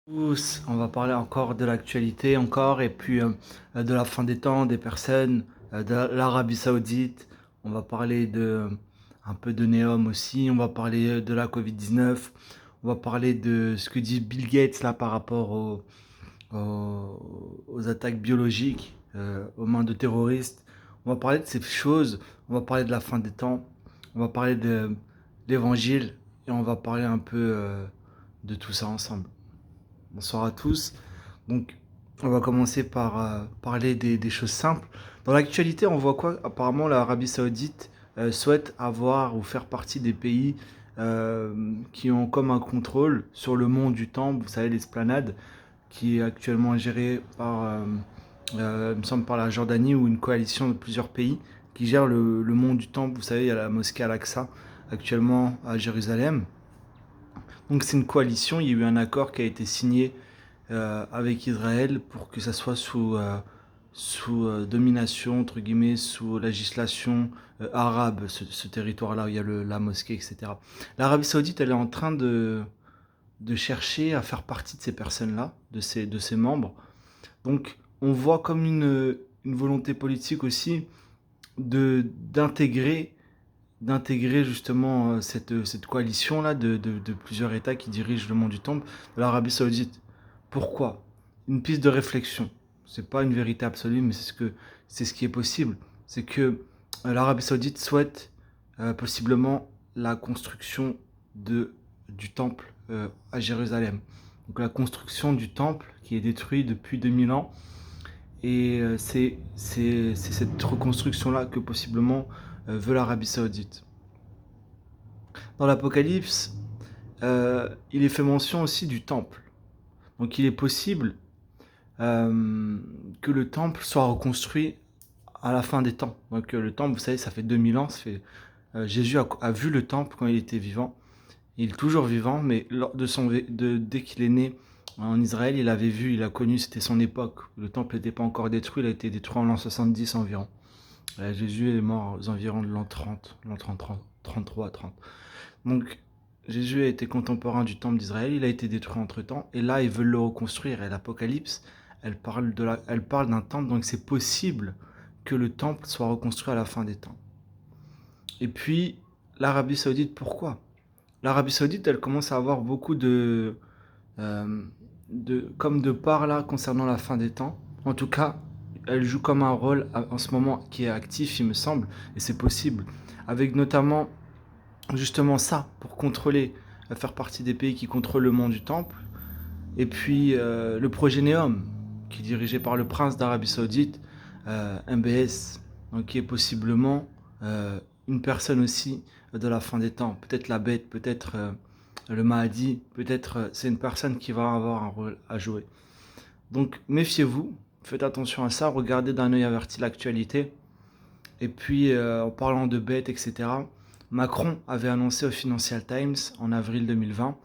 Tous, on va parler encore de l'actualité encore et puis de la fin des temps, des personnes, de l'Arabie Saoudite. On va parler de un peu de Neom aussi. On va parler de la Covid-19. On va parler de ce que dit Bill Gates là par rapport aux attaques biologiques, aux mains de terroristes. On va parler de ces choses. On va parler de la fin des temps. On va parler de l'évangile et on va parler un peu de tout ça ensemble. Bonsoir à tous. Donc, on va commencer par parler des choses simples. Dans l'actualité, on voit quoi? Apparemment, l'Arabie Saoudite souhaite avoir ou faire partie des pays qui ont comme un contrôle sur le mont du Temple, vous savez, l'esplanade, qui est actuellement gérée par, il me semble, par la Jordanie ou une coalition de plusieurs pays qui gère le mont du Temple. Vous savez, il y a la mosquée Al-Aqsa actuellement à Jérusalem. Donc c'est une coalition, il y a eu un accord qui a été signé avec Israël pour que ça soit sous domination, entre guillemets, sous législation arabe, ce territoire-là où il y a la mosquée, etc. L'Arabie Saoudite, elle est en train de chercher à faire partie de ces personnes-là, de ces membres. Donc on voit comme une volonté politique aussi d'intégrer justement cette coalition-là de plusieurs États qui dirigent le monde du temple de l'Arabie Saoudite. Pourquoi? Une piste de réflexion. C'est pas une vérité absolue, mais c'est ce qui est possible. C'est que l'Arabie Saoudite souhaite possiblement la construction du temple à Jérusalem. Donc la construction du temple qui est détruit depuis 2000 ans. Et c'est cette reconstruction-là que possiblement veut l'Arabie Saoudite. Dans l'Apocalypse, il est fait mention aussi du temple. Donc il est possible que le temple soit reconstruit à la fin des temps. Donc le temple, vous savez, ça fait 2000 ans. Jésus a vu le temple quand il était vivant. Il est toujours vivant, mais dès qu'il est né en Israël, il a connu, c'était son époque. Le temple n'était pas encore détruit, il a été détruit en l'an 70 environ. Jésus est mort aux environs de l'an 30, l'an 33, 30. Donc Jésus a été contemporain du temple d'Israël, il a été détruit entre-temps, et là ils veulent le reconstruire. Et l'Apocalypse, elle parle d'un temple, donc c'est possible que le temple soit reconstruit à la fin des temps. Et puis, l'Arabie Saoudite, pourquoi? L'Arabie Saoudite, elle commence à avoir beaucoup euh, comme de part là concernant la fin des temps. En tout cas, elle joue comme un rôle en ce moment qui est actif, il me semble, et c'est possible, avec notamment justement ça pour contrôler, faire partie des pays qui contrôlent le monde du temple, et puis le projet Neom, qui est dirigé par le prince d'Arabie Saoudite, MBS, donc qui est possiblement une personne aussi de la fin des temps, peut-être la bête, peut-être le Mahdi, peut-être c'est une personne qui va avoir un rôle à jouer. Donc méfiez-vous, faites attention à ça, regardez d'un œil averti l'actualité. Et puis en parlant de bêtes, etc., Macron avait annoncé au Financial Times en avril 2020.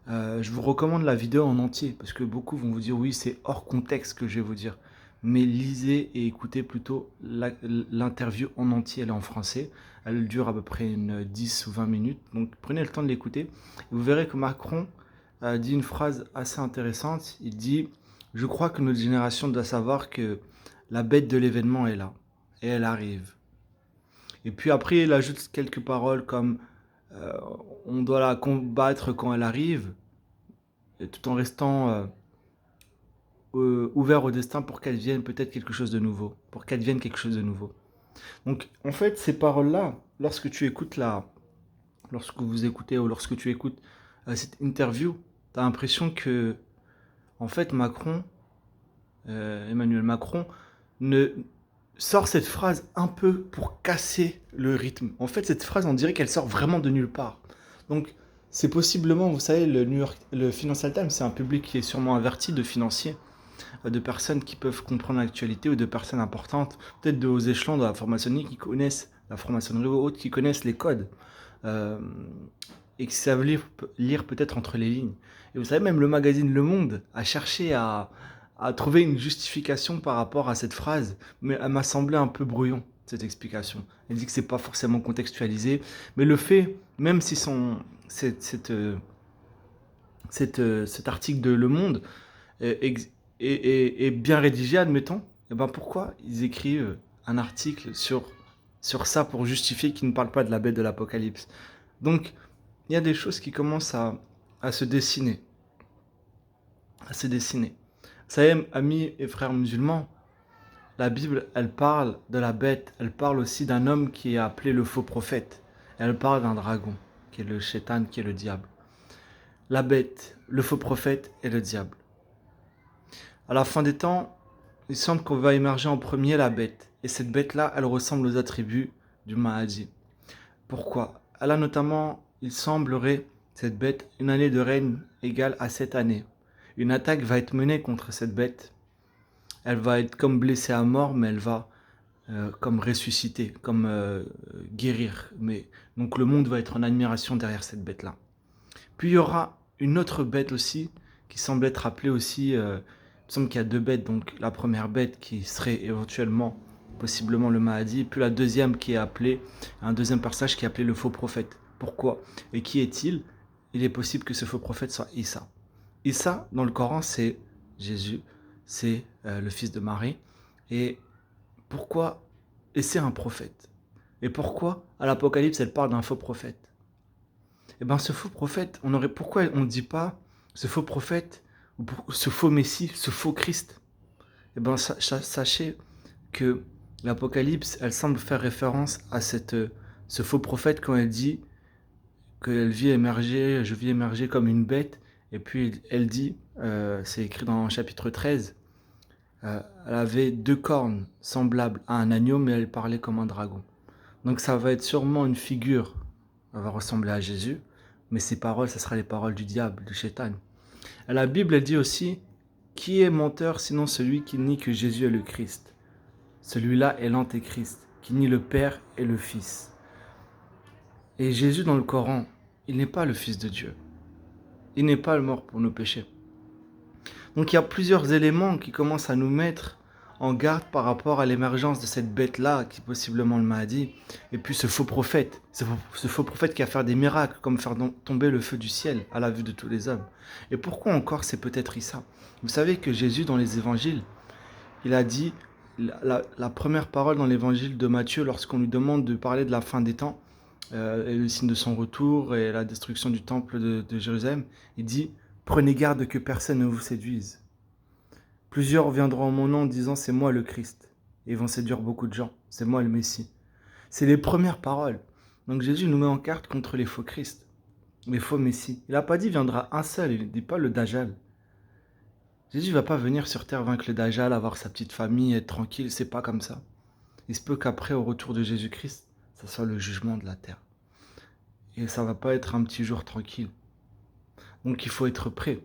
Je vous recommande la vidéo en entier parce que beaucoup vont vous dire oui, c'est hors contexte ce que je vais vous dire. Mais lisez et écoutez plutôt l'interview en entier, elle est en français. Elle dure à peu près 10 ou 20 minutes. Donc prenez le temps de l'écouter. Vous verrez que Macron dit une phrase assez intéressante. Il dit: je crois que notre génération doit savoir que la bête de l'événement est là. Et elle arrive. Et puis après, il ajoute quelques paroles comme euh, on doit la combattre quand elle arrive, et tout en restant ouvert au destin pour qu'elle vienne peut-être quelque chose de nouveau. Pour qu'elle vienne quelque chose de nouveau. Donc en fait, ces paroles-là, lorsque vous écoutez ou lorsque tu écoutes cette interview, tu as l'impression que en fait Emmanuel Macron, ne sort cette phrase un peu pour casser le rythme. En fait, cette phrase, on dirait qu'elle sort vraiment de nulle part. Donc, c'est possiblement, vous savez, le Financial Times, c'est un public qui est sûrement averti de financiers, de personnes qui peuvent comprendre l'actualité ou de personnes importantes, peut-être de hauts échelons de la franc-maçonnerie qui connaissent la franc-maçonnerie ou autres, qui connaissent les codes euh, et qui savent lire peut-être entre les lignes. Et vous savez, même le magazine Le Monde a cherché à trouver une justification par rapport à cette phrase, mais elle m'a semblé un peu brouillon, cette explication. Elle dit que c'est pas forcément contextualisé, mais le fait, même si cette cet article de Le Monde est bien rédigé, admettons, et ben pourquoi ils écrivent un article sur ça pour justifier qu'ils ne parlent pas de la bête de l'Apocalypse? Donc, il y a des choses qui commencent à se dessiner, à se dessiner. Vous savez, amis et frères musulmans, la Bible, elle parle de la bête, elle parle aussi d'un homme qui est appelé le faux prophète. Elle parle d'un dragon, qui est le shaitan, qui est le diable. La bête, le faux prophète et le diable. À la fin des temps, il semble qu'on va émerger en premier la bête. Et cette bête-là, elle ressemble aux attributs du Mahdi. Pourquoi? Elle a notamment, il semblerait, cette bête, une année de règne égale à 7 années. Une attaque va être menée contre cette bête. Elle va être comme blessée à mort, mais elle va comme ressusciter, comme guérir. Donc le monde va être en admiration derrière cette bête-là. Puis il y aura une autre bête aussi, qui semble être appelée aussi, il me semble qu'il y a deux bêtes, donc la première bête qui serait éventuellement, possiblement le Mahdi, puis la deuxième qui est appelée, un deuxième personnage qui est appelé le faux prophète. Pourquoi? Et qui est-il? Il est possible que ce faux prophète soit Issa. Issa, dans le Coran, c'est Jésus, c'est le fils de Marie. Et pourquoi? Et c'est un prophète. Et pourquoi à l'Apocalypse elle parle d'un faux prophète? Eh bien ce faux prophète, pourquoi on ne dit pas ce faux prophète, ou ce faux Messie, ce faux Christ? Eh bien sachez que l'Apocalypse, elle semble faire référence à ce faux prophète quand elle dit qu'elle vit émerger, je vis émerger comme une bête, et puis elle dit, c'est écrit dans le chapitre 13, elle avait deux cornes semblables à un agneau, mais elle parlait comme un dragon. Donc ça va être sûrement une figure, elle va ressembler à Jésus, mais ses paroles, ce sera les paroles du diable, du shaitan. Et la Bible, elle dit aussi, qui est menteur sinon celui qui nie que Jésus est le Christ? Celui-là est l'antéchrist, qui nie le Père et le Fils. Et Jésus dans le Coran, il n'est pas le Fils de Dieu. Il n'est pas mort pour nos péchés. Donc il y a plusieurs éléments qui commencent à nous mettre en garde par rapport à l'émergence de cette bête-là, qui est possiblement le Mahdi, et puis ce faux prophète, ce faux prophète qui va faire des miracles, comme faire tomber le feu du ciel à la vue de tous les hommes. Et pourquoi encore c'est peut-être Issa? Vous savez que Jésus, dans les évangiles, il a dit, la première parole dans l'évangile de Matthieu, lorsqu'on lui demande de parler de la fin des temps, et le signe de son retour, et la destruction du temple de Jérusalem, il dit, prenez garde que personne ne vous séduise. Plusieurs viendront en mon nom en disant c'est moi le Christ. Et ils vont séduire beaucoup de gens. C'est moi le Messie. C'est les premières paroles. Donc Jésus nous met en carte contre les faux Christ, les faux Messie. Il n'a pas dit viendra un seul, il ne dit pas le Dajjal. Jésus ne va pas venir sur terre vaincre le Dajjal, avoir sa petite famille, être tranquille, c'est pas comme ça. Il se peut qu'après, au retour de Jésus-Christ, ça soit le jugement de la terre. Et ça va pas être un petit jour tranquille. Donc il faut être prêt.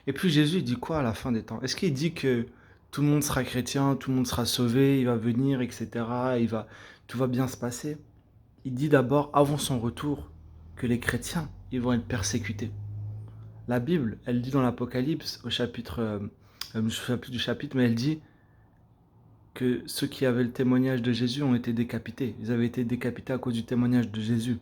Et puis Jésus, il dit quoi à la fin des temps? Est-ce qu'il dit que tout le monde sera chrétien, tout le monde sera sauvé, il va venir, etc. Tout va bien se passer? Il dit d'abord, avant son retour, que les chrétiens, ils vont être persécutés. La Bible, elle dit dans l'Apocalypse, au chapitre, je ne me souviens plus du chapitre, mais elle dit que ceux qui avaient le témoignage de Jésus ont été décapités. Ils avaient été décapités à cause du témoignage de Jésus.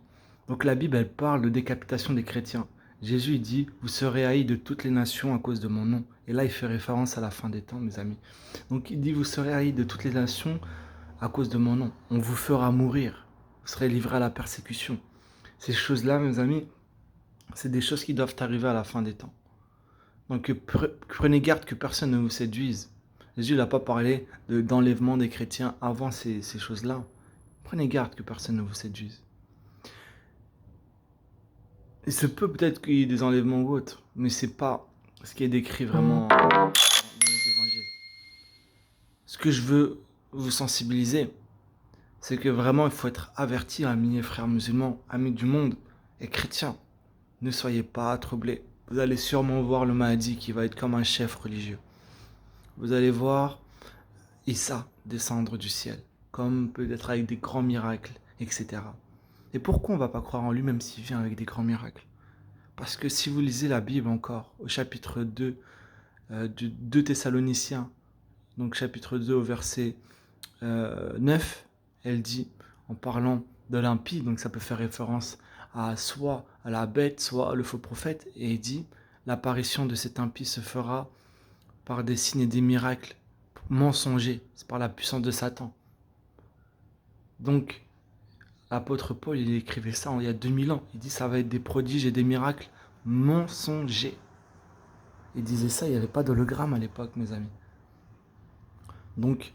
Donc la Bible, elle parle de décapitation des chrétiens. Jésus, il dit, vous serez haïs de toutes les nations à cause de mon nom. Et là, il fait référence à la fin des temps, mes amis. Donc il dit, vous serez haïs de toutes les nations à cause de mon nom. On vous fera mourir. Vous serez livrés à la persécution. Ces choses-là, mes amis, c'est des choses qui doivent arriver à la fin des temps. Donc prenez garde que personne ne vous séduise. Jésus n'a pas parlé d'enlèvement des chrétiens avant ces choses-là. Prenez garde que personne ne vous séduise. Il se peut peut-être qu'il y ait des enlèvements ou autres, mais c'est pas ce qui est décrit vraiment dans les évangiles. Ce que je veux vous sensibiliser, c'est que vraiment il faut être averti, amis et frères musulmans, amis du monde et chrétiens. Ne soyez pas troublés. Vous allez sûrement voir le Mahdi qui va être comme un chef religieux. Vous allez voir Issa descendre du ciel, comme peut-être avec des grands miracles, etc. Et pourquoi on ne va pas croire en lui même s'il vient avec des grands miracles? Parce que si vous lisez la Bible encore, au chapitre 2 de 2 Thessaloniciens, donc chapitre 2 au verset 9, elle dit, en parlant de l'impie, donc ça peut faire référence à soit à la bête, soit le faux prophète, et il dit, l'apparition de cet impie se fera par des signes et des miracles mensongers. C'est par la puissance de Satan. Donc, l'apôtre Paul, il écrivait ça il y a 2000 ans. Il dit ça va être des prodiges et des miracles mensongers. Il disait ça, il n'y avait pas d'hologramme à l'époque, mes amis. Donc,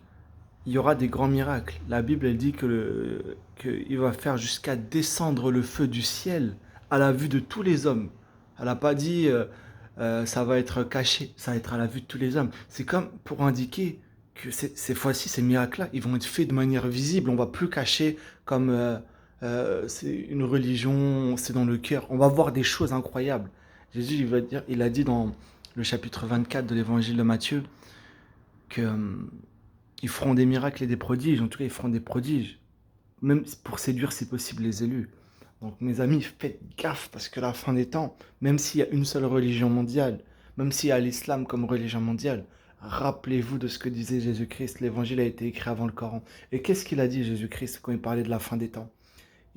il y aura des grands miracles. La Bible, elle dit qu'il va faire jusqu'à descendre le feu du ciel à la vue de tous les hommes. Elle n'a pas dit ça va être caché, ça va être à la vue de tous les hommes. C'est comme pour indiquer que ces fois-ci, ces miracles-là, ils vont être faits de manière visible. On ne va plus cacher comme c'est une religion, c'est dans le cœur. On va voir des choses incroyables. Jésus, il a dit dans le chapitre 24 de l'évangile de Matthieu que ils feront des miracles et des prodiges. En tout cas, ils feront des prodiges. Même pour séduire, si possible, les élus. Donc, mes amis, faites gaffe parce que la fin des temps, même s'il y a une seule religion mondiale, même s'il y a l'islam comme religion mondiale, rappelez-vous de ce que disait Jésus-Christ. L'évangile a été écrit avant le Coran. Et qu'est-ce qu'il a dit, Jésus-Christ, quand il parlait de la fin des temps?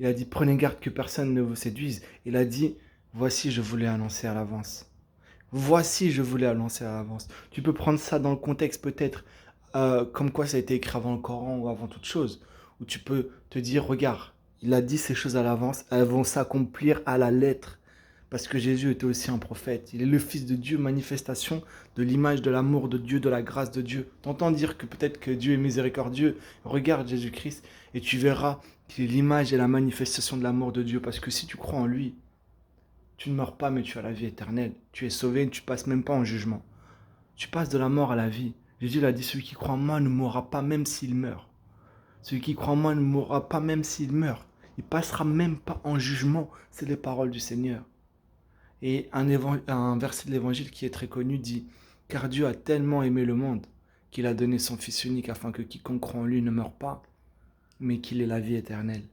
Il a dit, prenez garde que personne ne vous séduise. Il a dit, voici, je vous l'ai annoncé à l'avance. Voici, je vous l'ai annoncé à l'avance. Tu peux prendre ça dans le contexte peut-être comme quoi ça a été écrit avant le Coran ou avant toute chose. Ou tu peux te dire, regarde, il a dit ces choses à l'avance, elles vont s'accomplir à la lettre. Parce que Jésus était aussi un prophète. Il est le Fils de Dieu, manifestation de l'image de l'amour de Dieu, de la grâce de Dieu. T'entends dire que peut-être que Dieu est miséricordieux. Regarde Jésus-Christ et tu verras qu'il est l'image et la manifestation de l'amour de Dieu. Parce que si tu crois en lui, tu ne meurs pas mais tu as la vie éternelle. Tu es sauvé et tu ne passes même pas en jugement. Tu passes de la mort à la vie. Jésus l'a dit, celui qui croit en moi ne mourra pas même s'il meurt. Celui qui croit en moi ne mourra pas même s'il meurt. Il passera même pas en jugement. C'est les paroles du Seigneur. Et un verset de l'évangile qui est très connu dit, car Dieu a tellement aimé le monde qu'il a donné son Fils unique afin que quiconque croit en lui ne meure pas, mais qu'il ait la vie éternelle.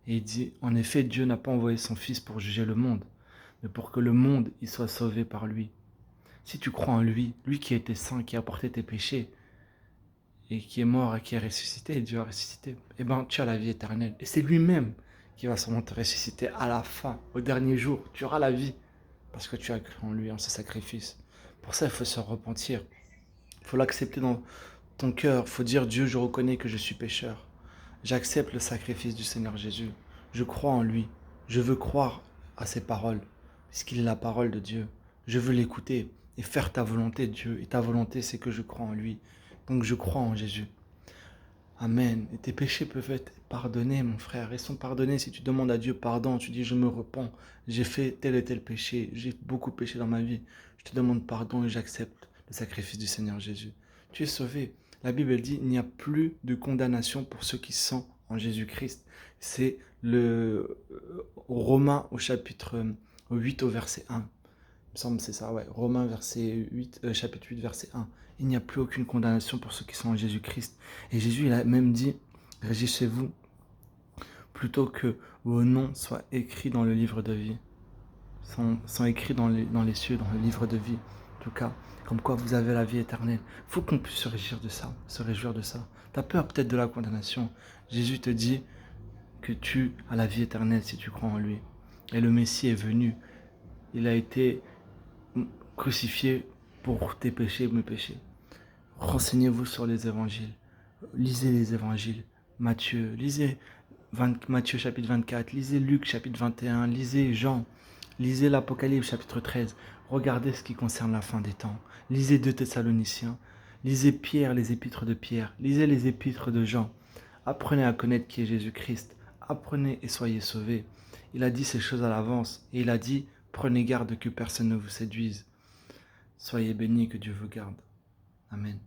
Et il dit, en effet, Dieu n'a pas envoyé son Fils pour juger le monde, mais pour que le monde y soit sauvé par lui. Si tu crois en lui, lui qui était saint, qui a porté tes péchés, et qui est mort et qui est ressuscité, et Dieu a ressuscité, eh bien tu as la vie éternelle. Et c'est lui-même qui va sûrement te ressusciter à la fin, au dernier jour. Tu auras la vie, parce que tu as cru en lui, en ce sacrifice. Pour ça, il faut se repentir. Il faut l'accepter dans ton cœur. Il faut dire, Dieu, je reconnais que je suis pécheur. J'accepte le sacrifice du Seigneur Jésus. Je crois en lui. Je veux croire à ses paroles, puisqu'il est la parole de Dieu. Je veux l'écouter et faire ta volonté, Dieu. Et ta volonté, c'est que je crois en lui. Donc je crois en Jésus. Amen. Et tes péchés peuvent être pardonnés, mon frère. Ils sont pardonnés si tu demandes à Dieu pardon. Tu dis, je me repens. J'ai fait tel et tel péché. J'ai beaucoup péché dans ma vie. Je te demande pardon et j'accepte le sacrifice du Seigneur Jésus. Tu es sauvé. La Bible dit, il n'y a plus de condamnation pour ceux qui sont en Jésus-Christ. C'est le Romains au chapitre 8 au verset 1. Il me semble que c'est ça, ouais. Romains chapitre 8, verset 1. Il n'y a plus aucune condamnation pour ceux qui sont en Jésus-Christ. Et Jésus, il a même dit, régissez-vous plutôt que vos noms soient écrits dans le livre de vie. Sont écrits dans les cieux, dans le livre de vie. En tout cas, comme quoi vous avez la vie éternelle. Il faut qu'on puisse se réjouir de ça. Tu as peur peut-être de la condamnation. Jésus te dit que tu as la vie éternelle si tu crois en lui. Et le Messie est venu. Il a été crucifié pour tes péchés et mes péchés. Renseignez-vous sur les évangiles. Lisez les évangiles. Lisez Matthieu chapitre 24, lisez Luc chapitre 21, lisez Jean, lisez l'Apocalypse chapitre 13. Regardez ce qui concerne la fin des temps. Lisez 2 Thessaloniciens, lisez Pierre, les épîtres de Pierre, lisez les épîtres de Jean. Apprenez à connaître qui est Jésus-Christ. Apprenez et soyez sauvés. Il a dit ces choses à l'avance et il a dit, prenez garde que personne ne vous séduise. Soyez bénis, que Dieu vous garde. Amen.